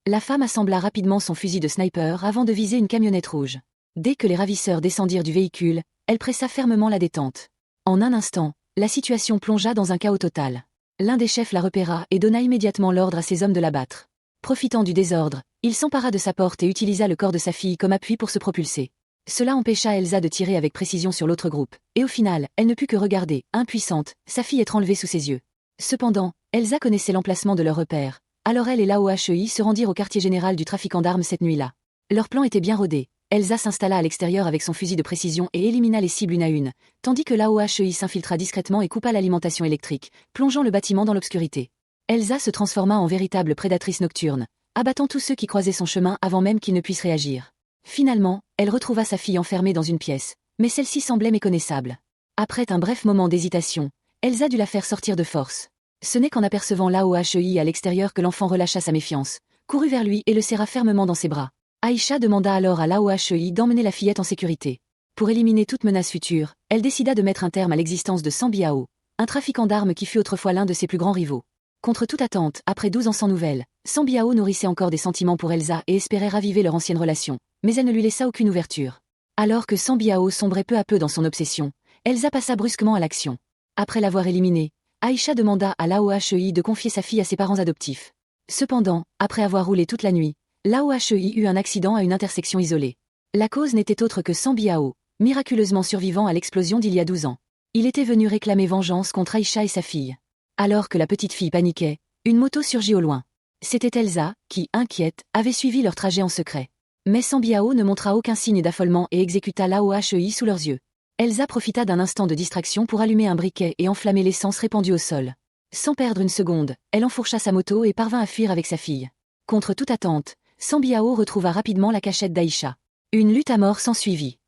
La femme assembla rapidement son fusil de sniper avant de viser une camionnette rouge. Dès que les ravisseurs descendirent du véhicule, elle pressa fermement la détente. En un instant, la situation plongea dans un chaos total. L'un des chefs la repéra et donna immédiatement l'ordre à ses hommes de l'abattre. Profitant du désordre, il s'empara de sa porte et utilisa le corps de sa fille comme appui pour se propulser. Cela empêcha Elsa de tirer avec précision sur l'autre groupe, et au final, elle ne put que regarder, impuissante, sa fille être enlevée sous ses yeux. Cependant, Elsa connaissait l'emplacement de leur repère, alors elle et l'AOHEI se rendirent au quartier général du trafiquant d'armes cette nuit-là. Leur plan était bien rodé. Elsa s'installa à l'extérieur avec son fusil de précision et élimina les cibles une à une, tandis que l'AOHEI s'infiltra discrètement et coupa l'alimentation électrique, plongeant le bâtiment dans l'obscurité. Elsa se transforma en véritable prédatrice nocturne, abattant tous ceux qui croisaient son chemin avant même qu'ils ne puissent réagir. Finalement, elle retrouva sa fille enfermée dans une pièce, mais celle-ci semblait méconnaissable. Après un bref moment d'hésitation, Elsa dut la faire sortir de force. Ce n'est qu'en apercevant l'AOHEI à l'extérieur que l'enfant relâcha sa méfiance, courut vers lui et le serra fermement dans ses bras. Aïcha demanda alors à l'AOHEI d'emmener la fillette en sécurité. Pour éliminer toute menace future, elle décida de mettre un terme à l'existence de Sambiao, un trafiquant d'armes qui fut autrefois l'un de ses plus grands rivaux. Contre toute attente, après 12 ans sans nouvelles, Sambiao nourrissait encore des sentiments pour Elsa et espérait raviver leur ancienne relation, mais elle ne lui laissa aucune ouverture. Alors que Sambiao sombrait peu à peu dans son obsession, Elsa passa brusquement à l'action. Après l'avoir éliminée, Aïcha demanda à l'AOHEI de confier sa fille à ses parents adoptifs. Cependant, après avoir roulé toute la nuit, l'AOHEI eut un accident à une intersection isolée. La cause n'était autre que Sambiao, miraculeusement survivant à l'explosion d'il y a 12 ans. Il était venu réclamer vengeance contre Aïcha et sa fille. Alors que la petite fille paniquait, une moto surgit au loin. C'était Elsa, qui, inquiète, avait suivi leur trajet en secret. Mais Sambiao ne montra aucun signe d'affolement et exécuta l'AOHEI sous leurs yeux. Elsa profita d'un instant de distraction pour allumer un briquet et enflammer l'essence répandue au sol. Sans perdre une seconde, elle enfourcha sa moto et parvint à fuir avec sa fille. Contre toute attente, Sambiao retrouva rapidement la cachette d'Aïcha. Une lutte à mort s'ensuivit.